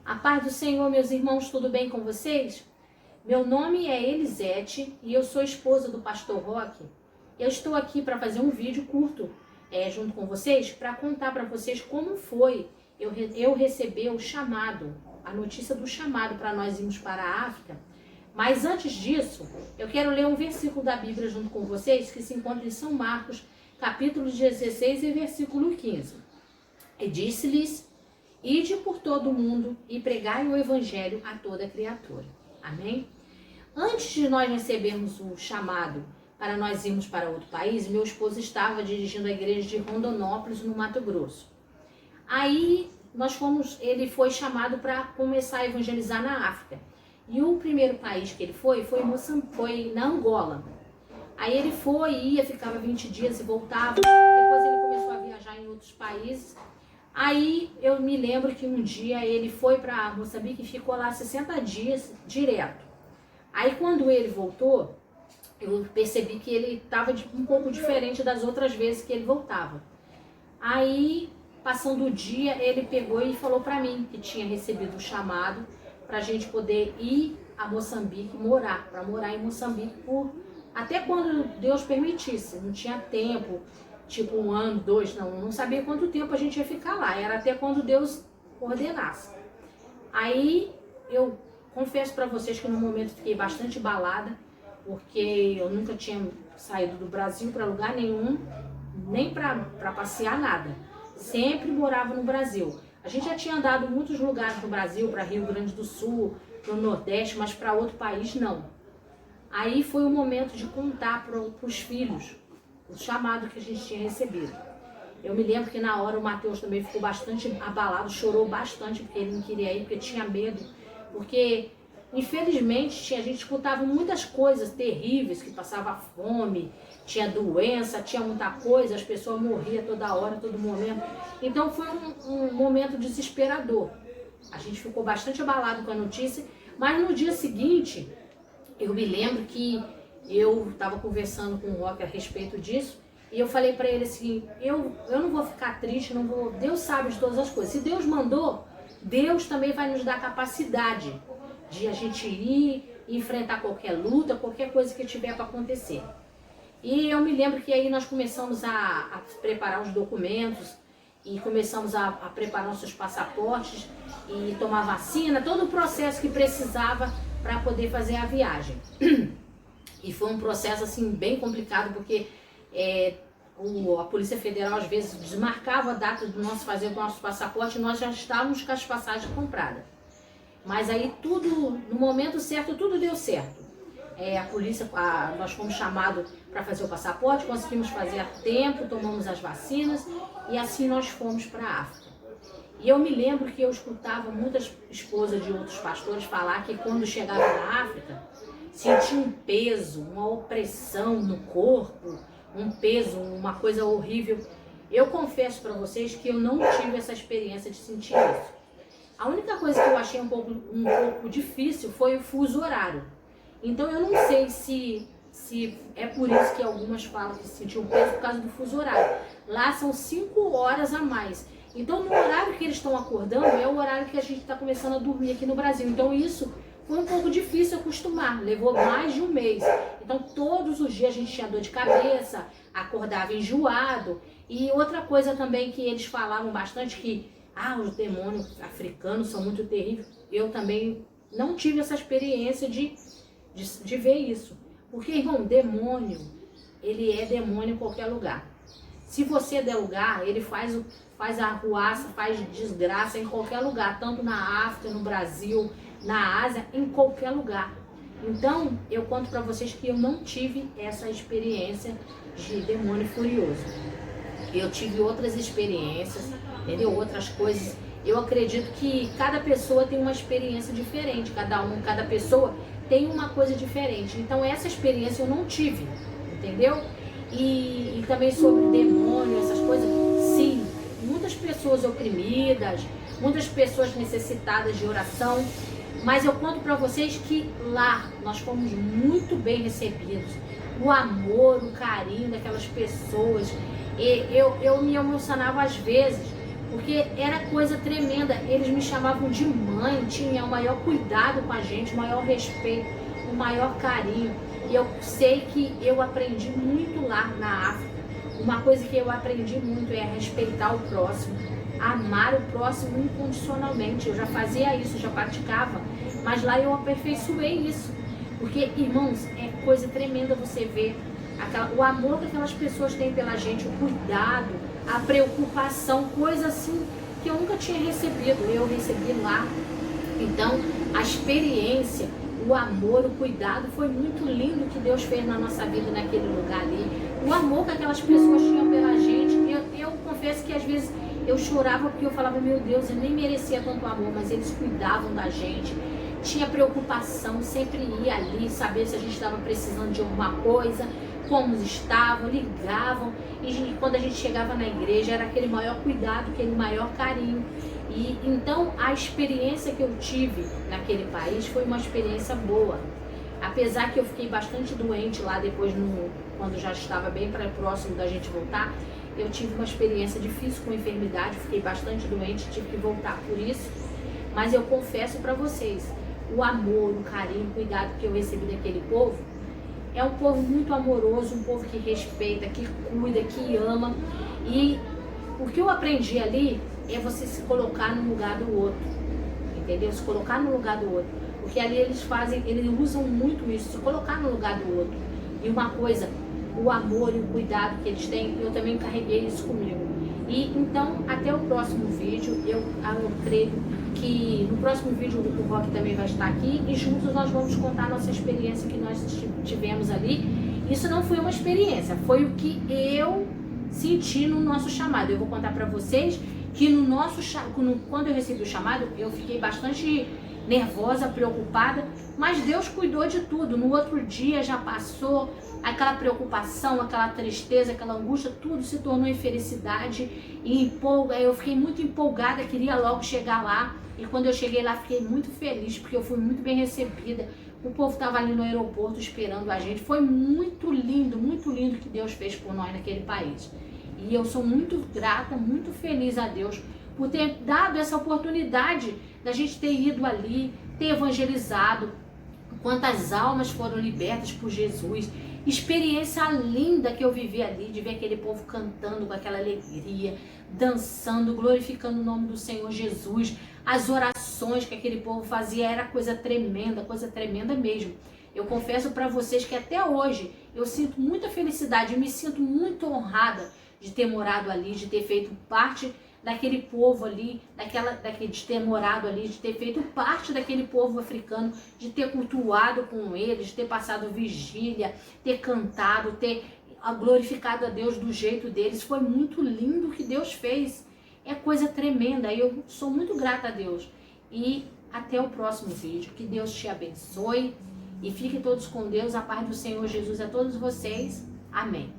A paz do Senhor, meus irmãos, tudo bem com vocês? Meu nome é Elisete e eu sou esposa do pastor Roque. Eu estou aqui para fazer um vídeo curto junto com vocês, para contar para vocês como foi eu receber o chamado, a notícia do chamado para nós irmos para a África. Mas antes disso, eu quero ler um versículo da Bíblia junto com vocês, que se encontra em São Marcos, capítulo 16 e versículo 15. E disse-lhes: ide por todo o mundo e pregai o evangelho a toda criatura. Amém? Antes de nós recebermos o chamado para nós irmos para outro país, meu esposo estava dirigindo a igreja de Rondonópolis, no Mato Grosso. Aí ele foi chamado para começar a evangelizar na África. E o primeiro país que ele foi na Angola. Aí ele ia, ficava 20 dias e voltava. Depois ele começou a viajar em outros países. Aí eu me lembro que um dia ele foi para Moçambique e ficou lá 60 dias direto. Aí quando ele voltou, eu percebi que ele estava um pouco diferente das outras vezes que ele voltava. Aí, passando o dia, ele pegou e falou para mim que tinha recebido o chamado para a gente poder ir a Moçambique para morar em Moçambique até quando Deus permitisse. Não tinha tempo, tipo 1 ano, 2, não sabia quanto tempo a gente ia ficar lá, era até quando Deus ordenasse. Aí eu confesso para vocês que no momento fiquei bastante abalada, porque eu nunca tinha saído do Brasil para lugar nenhum, nem para passear, nada. Sempre morava no Brasil. A gente já tinha andado em muitos lugares no Brasil, para Rio Grande do Sul, para o Nordeste, mas para outro país não. Aí foi o momento de contar para os filhos o chamado que a gente tinha recebido. Eu me lembro que na hora o Mateus também ficou bastante abalado, chorou bastante porque ele não queria ir, porque tinha medo. Porque, infelizmente, a gente escutava muitas coisas terríveis, que passava fome, tinha doença, tinha muita coisa, as pessoas morriam toda hora, todo momento. Então foi um momento desesperador. A gente ficou bastante abalado com a notícia, mas no dia seguinte, eu me lembro que eu estava conversando com o Roque a respeito disso, e eu falei para ele assim, eu não vou ficar triste, Deus sabe de todas as coisas. Se Deus mandou, Deus também vai nos dar capacidade de a gente ir e enfrentar qualquer luta, qualquer coisa que tiver para acontecer. E eu me lembro que aí nós começamos a preparar os documentos e começamos a preparar nossos passaportes e tomar vacina, todo o processo que precisava para poder fazer a viagem. E foi um processo assim bem complicado, porque a Polícia Federal às vezes desmarcava a data do fazer o nosso passaporte e nós já estávamos com as passagens compradas. Mas aí tudo, no momento certo, tudo deu certo. Nós fomos chamados para fazer o passaporte, conseguimos fazer a tempo, tomamos as vacinas e assim nós fomos para a África. E eu me lembro que eu escutava muitas esposas de outros pastores falar que quando chegava na África, sentia um peso, uma opressão no corpo, um peso, uma coisa horrível. Eu confesso para vocês que eu não tive essa experiência de sentir isso. A única coisa que eu achei um pouco difícil foi o fuso horário. Então eu não sei se é por isso que algumas falam que sentiam peso por causa do fuso horário. Lá são 5 horas a mais. Então no horário que eles estão acordando é o horário que a gente está começando a dormir aqui no Brasil. Então isso foi um pouco difícil acostumar, levou mais de um mês. Então todos os dias a gente tinha dor de cabeça, acordava enjoado. E outra coisa também que eles falavam bastante, que os demônios africanos são muito terríveis. Eu também não tive essa experiência de ver isso. Porque, irmão, demônio, ele é demônio em qualquer lugar. Se você der lugar, ele faz arruaça, faz desgraça em qualquer lugar, tanto na África, no Brasil, na Ásia, em qualquer lugar. Então, eu conto para vocês que eu não tive essa experiência de demônio furioso. Eu tive outras experiências, entendeu? Outras coisas. Eu acredito que cada pessoa tem uma experiência diferente, cada pessoa tem uma coisa diferente. Então, essa experiência eu não tive, entendeu? E também sobre demônio, essas coisas, sim, muitas pessoas oprimidas, muitas pessoas necessitadas de oração, mas eu conto para vocês que lá nós fomos muito bem recebidos. O amor, o carinho daquelas pessoas, eu me emocionava às vezes, porque era coisa tremenda. Eles me chamavam de mãe, tinham o maior cuidado com a gente, o maior respeito, o maior carinho. E eu sei que eu aprendi muito lá na África. Uma coisa que eu aprendi muito é respeitar o próximo, amar o próximo incondicionalmente. Eu já fazia isso, já praticava, mas lá eu aperfeiçoei isso. Porque, irmãos, é coisa tremenda você ver o amor que aquelas pessoas têm pela gente, o cuidado, a preocupação, coisa assim que eu nunca tinha recebido, eu recebi lá. Então, a experiência, o amor, o cuidado, foi muito lindo que Deus fez na nossa vida naquele lugar ali. O amor que aquelas pessoas tinham pela gente, eu confesso que às vezes eu chorava porque eu falava, meu Deus, eu nem merecia tanto amor, mas eles cuidavam da gente. Tinha preocupação, sempre ia ali saber se a gente estava precisando de alguma coisa, como estavam, ligavam. E quando a gente chegava na igreja, era aquele maior cuidado, aquele maior carinho. E então a experiência que eu tive naquele país foi uma experiência boa. Apesar que eu fiquei bastante doente lá depois, quando já estava bem próximo da gente voltar, eu tive uma experiência difícil com enfermidade, fiquei bastante doente, tive que voltar por isso. Mas eu confesso para vocês, o amor, o carinho, o cuidado que eu recebi daquele povo, é um povo muito amoroso, um povo que respeita, que cuida, que ama. E o que eu aprendi ali é você se colocar no lugar do outro, entendeu? Se colocar no lugar do outro. Porque ali eles usam muito isso, se colocar no lugar do outro. E uma coisa, o amor e o cuidado que eles têm, eu também carreguei isso comigo. E então, até o próximo vídeo, eu creio que no próximo vídeo o Rock também vai estar aqui e juntos nós vamos contar a nossa experiência que nós tivemos ali. Isso não foi uma experiência, foi o que eu senti no nosso chamado. Eu vou contar para vocês que quando eu recebi o chamado, eu fiquei bastante nervosa, preocupada, mas Deus cuidou de tudo. No outro dia já passou aquela preocupação, aquela tristeza, aquela angústia, tudo se tornou em felicidade e eu fiquei muito empolgada, queria logo chegar lá. E quando eu cheguei lá, fiquei muito feliz, porque eu fui muito bem recebida. O povo estava ali no aeroporto esperando a gente. Foi muito lindo que Deus fez por nós naquele país. E eu sou muito grata, muito feliz a Deus por ter dado essa oportunidade da gente ter ido ali, ter evangelizado. Quantas almas foram libertas por Jesus. Experiência linda que eu vivi ali, de ver aquele povo cantando com aquela alegria, dançando, glorificando o nome do Senhor Jesus. As orações que aquele povo fazia era coisa tremenda mesmo. Eu confesso para vocês que até hoje eu sinto muita felicidade, eu me sinto muito honrada de ter morado ali, de ter feito parte daquele povo ali, de ter morado ali, de ter feito parte daquele povo africano, de ter cultuado com eles, de ter passado vigília, ter cantado, ter glorificado a Deus do jeito deles. Foi muito lindo o que Deus fez. É coisa tremenda. Eu sou muito grata a Deus. E até o próximo vídeo. Que Deus te abençoe e fiquem todos com Deus. A paz do Senhor Jesus a todos vocês. Amém.